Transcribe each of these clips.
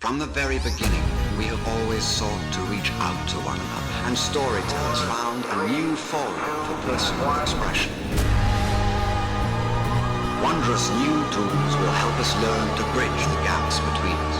From the very beginning, we have always sought to reach out to one another, and storytellers found a new forum for personal expression. Wondrous new tools will help us learn to bridge the gaps between us.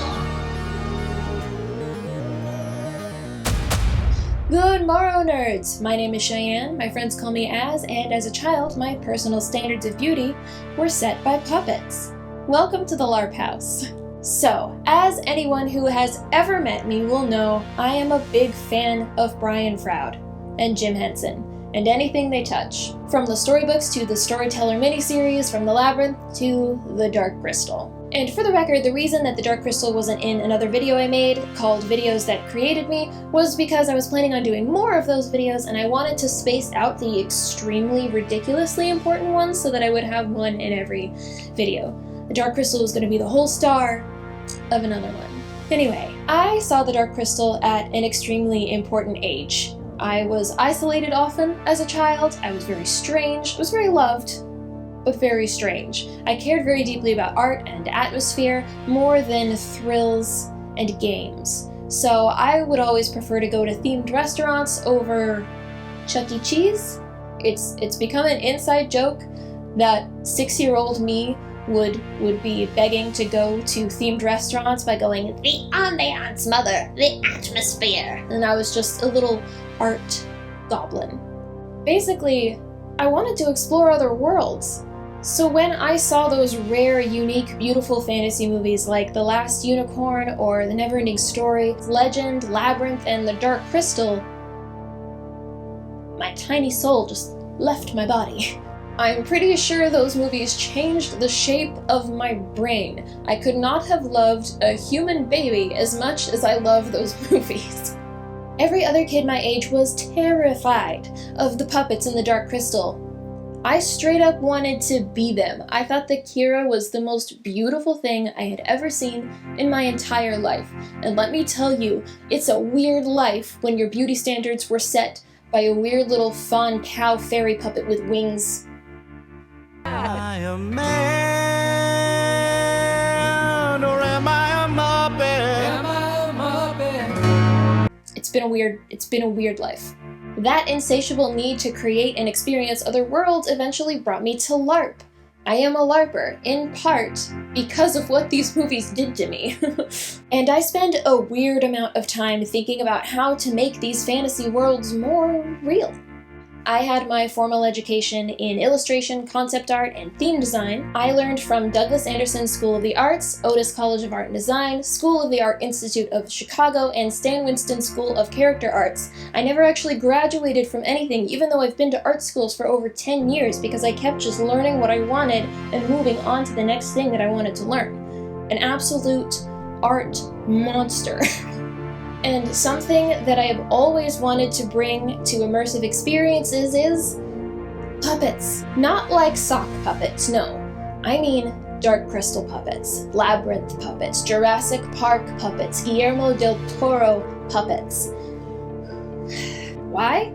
Good morrow, nerds! My name is Cheyenne, my friends call me Az, and as a child, my personal standards of beauty were set by puppets. Welcome to the Larp House. So, as anyone who has ever met me will know, I am a big fan of Brian Froud and Jim Henson, and anything they touch. From the storybooks to the Storyteller miniseries, from the Labyrinth to the Dark Crystal. And for the record, the reason that the Dark Crystal wasn't in another video I made, called Videos That Created Me, was because I was planning on doing more of those videos and I wanted to space out the extremely ridiculously important ones so that I would have one in every video. The Dark Crystal was going to be the whole star of another one. Anyway, I saw the Dark Crystal at an extremely important age. I was isolated often as a child, I was very strange, I was very loved, but very strange. I cared very deeply about art and atmosphere more than thrills and games. So I would always prefer to go to themed restaurants over Chuck E. Cheese. It's become an inside joke that 6-year-old me would be begging to go to themed restaurants by going, "The ambiance, mother, the atmosphere." And I was just a little art goblin. Basically, I wanted to explore other worlds. So when I saw those rare, unique, beautiful fantasy movies like The Last Unicorn or The Neverending Story, Legend, Labyrinth, and The Dark Crystal, my tiny soul just left my body. I'm pretty sure those movies changed the shape of my brain. I could not have loved a human baby as much as I love those movies. Every other kid my age was terrified of the puppets in the Dark Crystal. I straight up wanted to be them. I thought that Kira was the most beautiful thing I had ever seen in my entire life. And let me tell you, it's a weird life when your beauty standards were set by a weird little fawn cow fairy puppet with wings. Am I a man, or am I a muppet? Am I a muppet? It's been a weird life. That insatiable need to create and experience other worlds eventually brought me to LARP. I am a LARPer, in part because of what these movies did to me. And I spend a weird amount of time thinking about how to make these fantasy worlds more real. I had my formal education in illustration, concept art, and theme design. I learned from Douglas Anderson School of the Arts, Otis College of Art and Design, School of the Art Institute of Chicago, and Stan Winston School of Character Arts. I never actually graduated from anything, even though I've been to art schools for over 10 years because I kept just learning what I wanted and moving on to the next thing that I wanted to learn. An absolute art monster. And something that I have always wanted to bring to immersive experiences is puppets. Not like sock puppets, no. I mean Dark Crystal puppets, Labyrinth puppets, Jurassic Park puppets, Guillermo del Toro puppets. Why?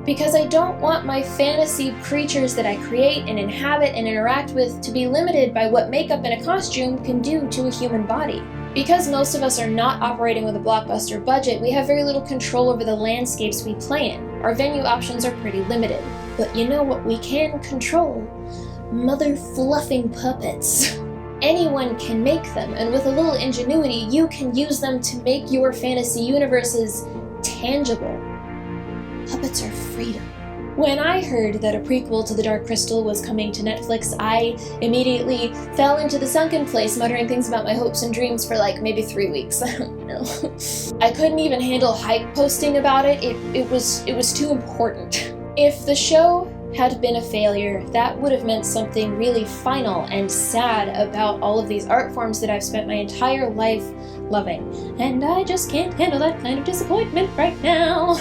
Because I don't want my fantasy creatures that I create and inhabit and interact with to be limited by what makeup and a costume can do to a human body. Because most of us are not operating with a blockbuster budget, we have very little control over the landscapes we play in. Our venue options are pretty limited. But you know what we can control? Mother fluffing puppets. Anyone can make them, and with a little ingenuity, you can use them to make your fantasy universes tangible. Puppets are freedom. When I heard that a prequel to The Dark Crystal was coming to Netflix, I immediately fell into the sunken place muttering things about my hopes and dreams for like maybe 3 weeks. I don't know. I couldn't even handle hype posting about it. It was too important. If the show had been a failure, that would have meant something really final and sad about all of these art forms that I've spent my entire life loving. And I just can't handle that kind of disappointment right now.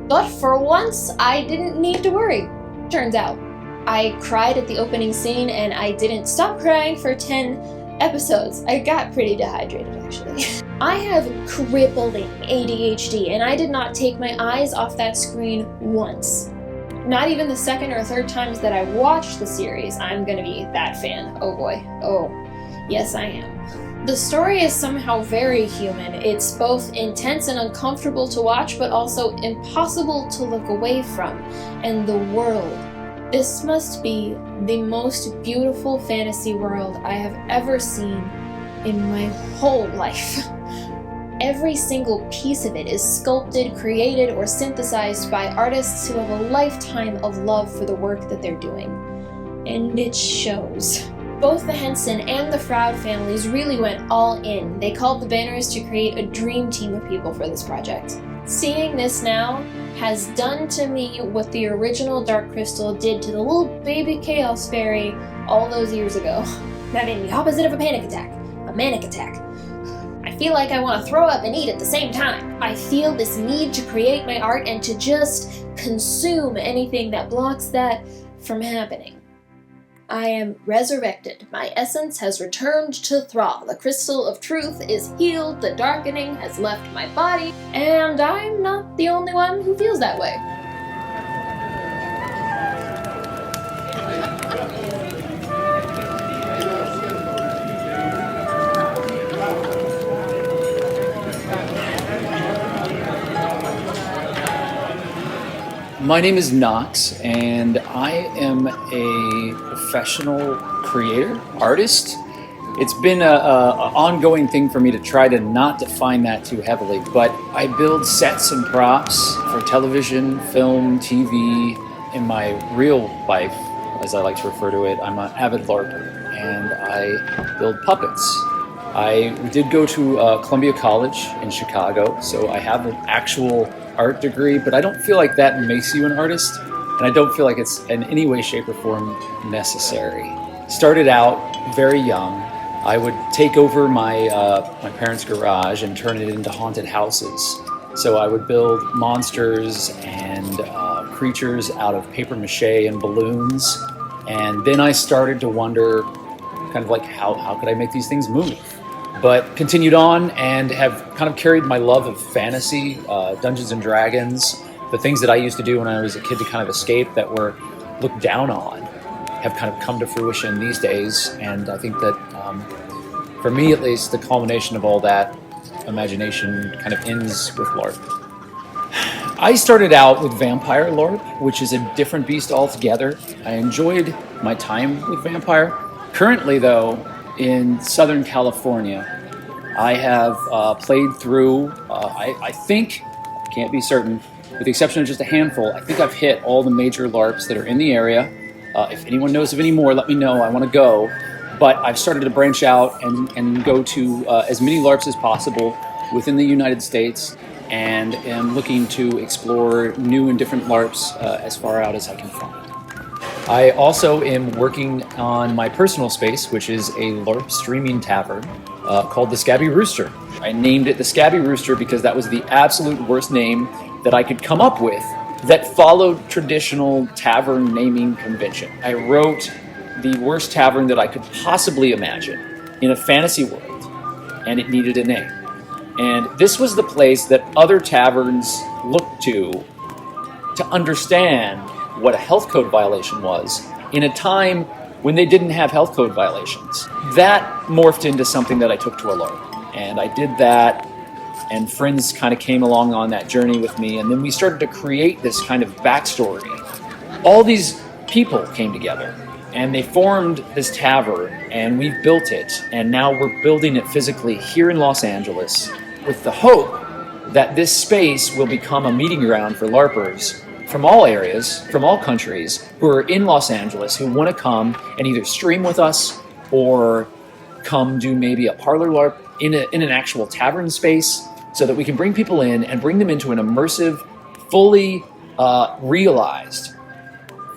But for once, I didn't need to worry, turns out. I cried at the opening scene and I didn't stop crying for 10 episodes. I got pretty dehydrated, actually. I have crippling ADHD and I did not take my eyes off that screen once. Not even the second or third times that I watched the series, I'm gonna be that fan. Oh boy. Oh, yes I am. The story is somehow very human. It's both intense and uncomfortable to watch, but also impossible to look away from. And the world. This must be the most beautiful fantasy world I have ever seen in my whole life. Every single piece of it is sculpted, created, or synthesized by artists who have a lifetime of love for the work that they're doing. And it shows. Both the Henson and the Froud families really went all in. They called the Banners to create a dream team of people for this project. Seeing this now has done to me what the original Dark Crystal did to the little baby Chaos Fairy all those years ago. Having the opposite of a panic attack, a manic attack. I feel like I want to throw up and eat at the same time. I feel this need to create my art and to just consume anything that blocks that from happening. I am resurrected. My essence has returned to Thrall. The crystal of truth is healed, the darkening has left my body, and I'm not the only one who feels that way. My name is Knox, and I am a professional creator, artist. It's been an ongoing thing for me to try to not define that too heavily, but I build sets and props for television, film, TV. In my real life, as I like to refer to it, I'm an avid LARPer, and I build puppets. I did go to Columbia College in Chicago, so I have an actual art degree, but I don't feel like that makes you an artist, and I don't feel like it's in any way, shape, or form necessary. Started out very young. I would take over my parents' garage and turn it into haunted houses. So I would build monsters and creatures out of paper mache and balloons, and then I started to wonder, kind of like, how could I make these things move? But continued on and have kind of carried my love of fantasy, Dungeons and Dragons, the things that I used to do when I was a kid to kind of escape that were looked down on, have kind of come to fruition these days. And I think that, for me at least, the culmination of all that imagination kind of ends with LARP. I started out with Vampire LARP, which is a different beast altogether. I enjoyed my time with Vampire. Currently, though, in Southern California, I have played through, I think, can't be certain, with the exception of just a handful, I think I've hit all the major LARPs that are in the area. If anyone knows of any more, let me know, I want to go. But I've started to branch out and go to as many LARPs as possible within the United States, and am looking to explore new and different LARPs as far out as I can find. I also am working on my personal space, which is a LARP streaming tavern called the Scabby Rooster. I named it the Scabby Rooster because that was the absolute worst name that I could come up with that followed traditional tavern naming convention. I wrote the worst tavern that I could possibly imagine in a fantasy world, and it needed a name. And this was the place that other taverns looked to understand what a health code violation was in a time when they didn't have health code violations. That morphed into something that I took to a LARP. And I did that, and friends kind of came along on that journey with me, and then we started to create this kind of backstory. All these people came together, and they formed this tavern, and we've built it, and now we're building it physically here in Los Angeles with the hope that this space will become a meeting ground for LARPers from all areas, from all countries, who are in Los Angeles, who want to come and either stream with us or come do maybe a parlor LARP in an actual tavern space, so that we can bring people in and bring them into an immersive, fully realized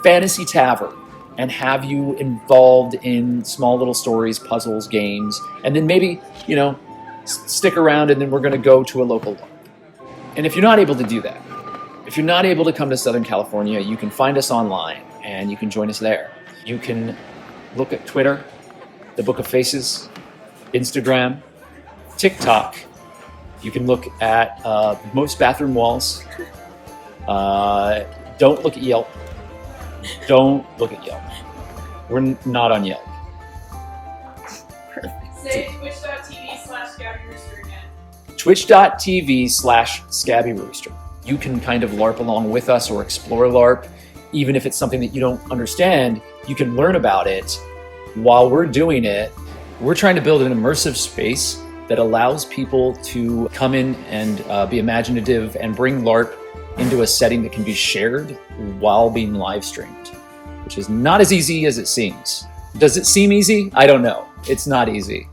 fantasy tavern and have you involved in small little stories, puzzles, games, and then maybe, stick around, and then we're going to go to a local LARP. And if you're not able to do that, if you're not able to come to Southern California, you can find us online, and you can join us there. You can look at Twitter, the Book of Faces, Instagram, TikTok. You can look at most bathroom walls. Don't look at Yelp. Don't look at Yelp. We're not on Yelp. Say twitch.tv twitch.tv/Scabby Rooster. You can kind of LARP along with us or explore LARP. Even if it's something that you don't understand, you can learn about it while we're doing it. We're trying to build an immersive space that allows people to come in and be imaginative and bring LARP into a setting that can be shared while being live streamed, which is not as easy as it seems. Does it seem easy? I don't know. It's not easy.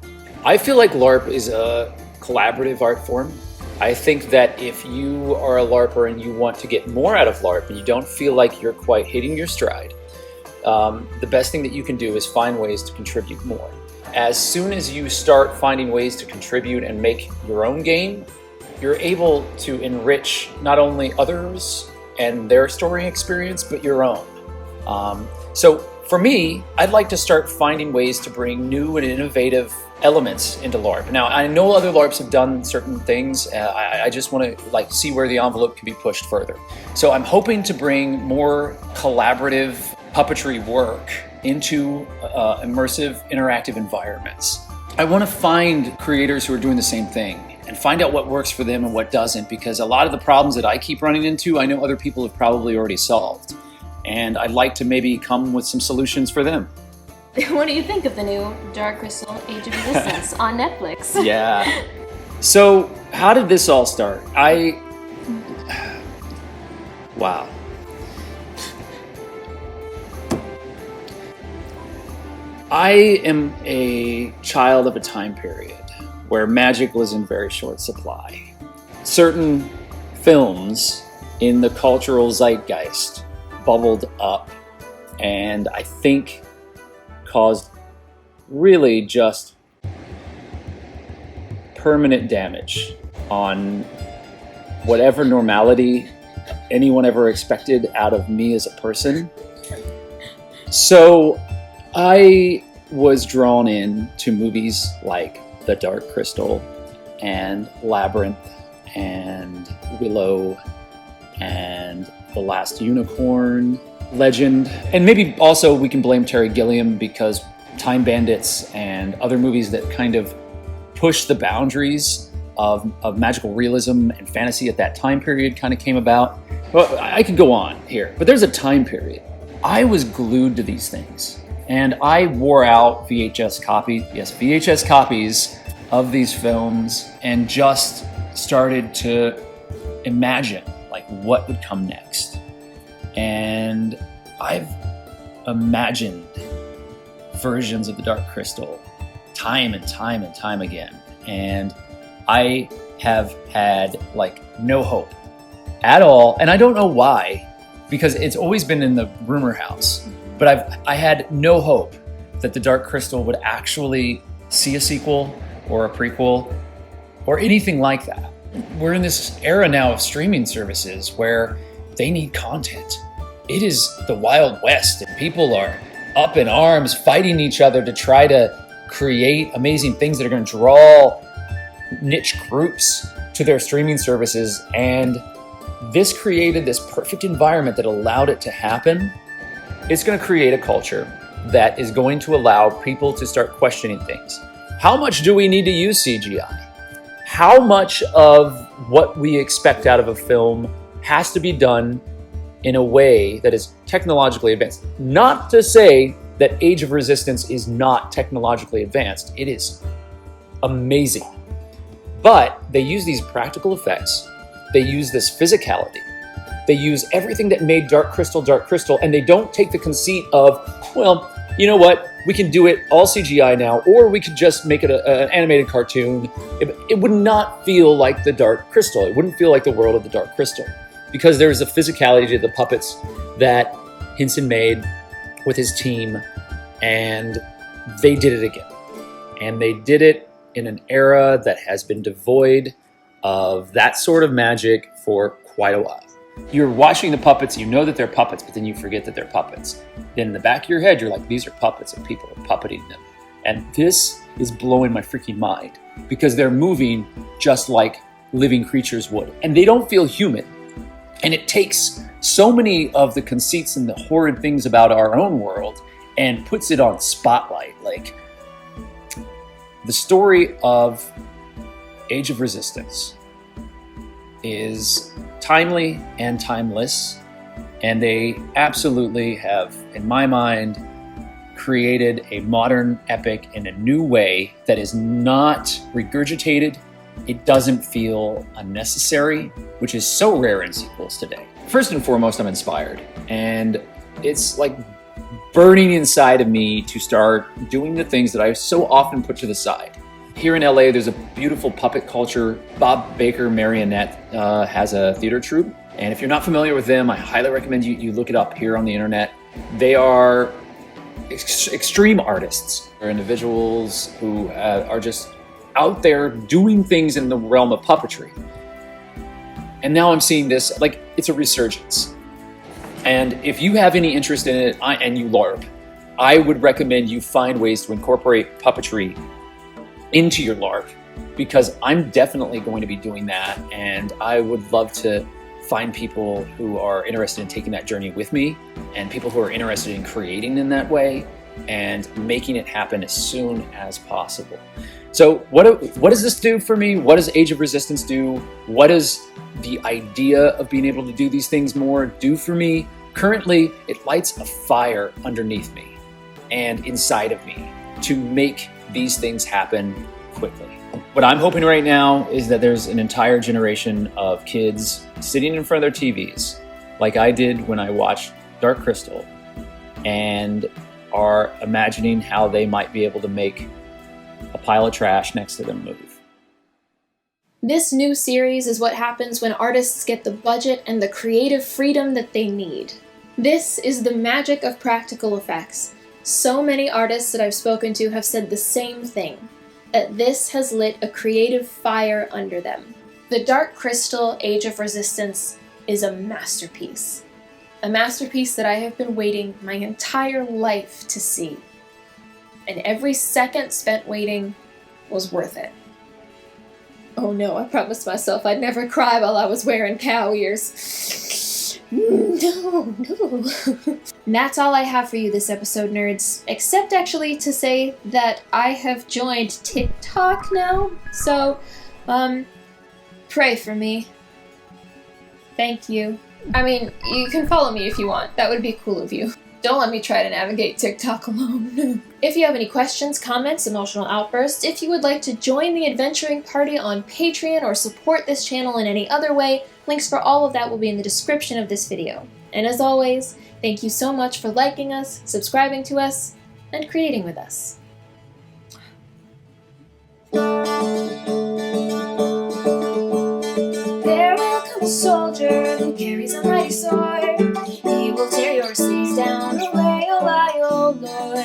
I feel like LARP is a collaborative art form. I think that if you are a LARPer and you want to get more out of LARP and you don't feel like you're quite hitting your stride, the best thing that you can do is find ways to contribute more. As soon as you start finding ways to contribute and make your own game, you're able to enrich not only others and their story experience, but your own. So for me, I'd like to start finding ways to bring new and innovative elements into LARP. Now, I know other LARPs have done certain things. I just want to see where the envelope can be pushed further. So I'm hoping to bring more collaborative puppetry work into immersive, interactive environments. I want to find creators who are doing the same thing and find out what works for them and what doesn't, because a lot of the problems that I keep running into, I know other people have probably already solved. And I'd like to maybe come with some solutions for them. What do you think of the new Dark Crystal Age of Resistance on Netflix? Yeah. So, how did this all start? Wow. I am a child of a time period where magic was in very short supply. Certain films in the cultural zeitgeist bubbled up and I think caused really just permanent damage on whatever normality anyone ever expected out of me as a person. So I was drawn in to movies like The Dark Crystal and Labyrinth and Willow and The Last Unicorn, Legend, and maybe also we can blame Terry Gilliam because Time Bandits and other movies that kind of push the boundaries of magical realism and fantasy at that time period kind of came about. Well, I could go on here, but there's a time period. I was glued to these things, and I wore out VHS copies of these films and just started to imagine like what would come next. And I've imagined versions of the Dark Crystal time and time and time again. And I have had like no hope at all. And I don't know why, because it's always been in the rumor house, but I had no hope that the Dark Crystal would actually see a sequel or a prequel or anything like that. We're in this era now of streaming services where they need content. It is the Wild West, and people are up in arms fighting each other to try to create amazing things that are going to draw niche groups to their streaming services. And this created this perfect environment that allowed it to happen. It's going to create a culture that is going to allow people to start questioning things. How much do we need to use CGI? How much of what we expect out of a film has to be done in a way that is technologically advanced? Not to say that Age of Resistance is not technologically advanced. It is amazing. But they use these practical effects. They use this physicality. They use everything that made Dark Crystal, and they don't take the conceit of, well, you know what? We can do it all CGI now, or we could just make it an animated cartoon. It would not feel like the Dark Crystal. It wouldn't feel like the world of the Dark Crystal, because there's a physicality to the puppets that Henson made with his team, and they did it again. And they did it in an era that has been devoid of that sort of magic for quite a while. You're watching the puppets, you know that they're puppets, but then you forget that they're puppets. Then in the back of your head, you're like, these are puppets and people are puppeting them. And this is blowing my freaking mind, because they're moving just like living creatures would. And they don't feel human. And it takes so many of the conceits and the horrid things about our own world and puts it on spotlight. Like the story of Age of Resistance is timely and timeless, and they absolutely have, in my mind, created a modern epic in a new way that is not regurgitated. It doesn't feel unnecessary, which is so rare in sequels today. First and foremost, I'm inspired, and it's like burning inside of me to start doing the things that I so often put to the side. Here in LA, there's a beautiful puppet culture. Bob Baker Marionette has a theater troupe, and if you're not familiar with them, I highly recommend you look it up here on the internet. They are extreme artists. They're individuals who are just out there doing things in the realm of puppetry. And now I'm seeing this, like, it's a resurgence. And if you have any interest in it, and you LARP, I would recommend you find ways to incorporate puppetry into your LARP, because I'm definitely going to be doing that, and I would love to find people who are interested in taking that journey with me, and people who are interested in creating in that way and making it happen as soon as possible. So what does this do for me? What does Age of Resistance do? What does the idea of being able to do these things more do for me? Currently, it lights a fire underneath me and inside of me to make these things happen quickly. What I'm hoping right now is that there's an entire generation of kids sitting in front of their TVs, like I did when I watched Dark Crystal, and are imagining how they might be able to make a pile of trash next to them move. This new series is what happens when artists get the budget and the creative freedom that they need. This is the magic of practical effects. So many artists that I've spoken to have said the same thing, that this has lit a creative fire under them. The Dark Crystal Age of Resistance is a masterpiece. A masterpiece that I have been waiting my entire life to see. And every second spent waiting was worth it. Oh no, I promised myself I'd never cry while I was wearing cow ears. No. And that's all I have for you this episode, nerds. Except actually to say that I have joined TikTok now. So, pray for me. Thank you. I mean, you can follow me if you want. That would be cool of you. Don't let me try to navigate TikTok alone. If you have any questions, comments, emotional outbursts, if you would like to join the adventuring party on Patreon or support this channel in any other way, links for all of that will be in the description of this video. And as always, thank you so much for liking us, subscribing to us, and creating with us. There will come a soldier who carries a mighty sword. He will tear your cities down. Olay, olay, oh Lord.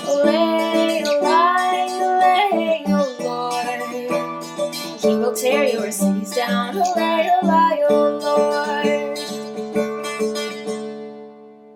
Olay, olay, olay, oh Lord. He will tear your cities down. Olay,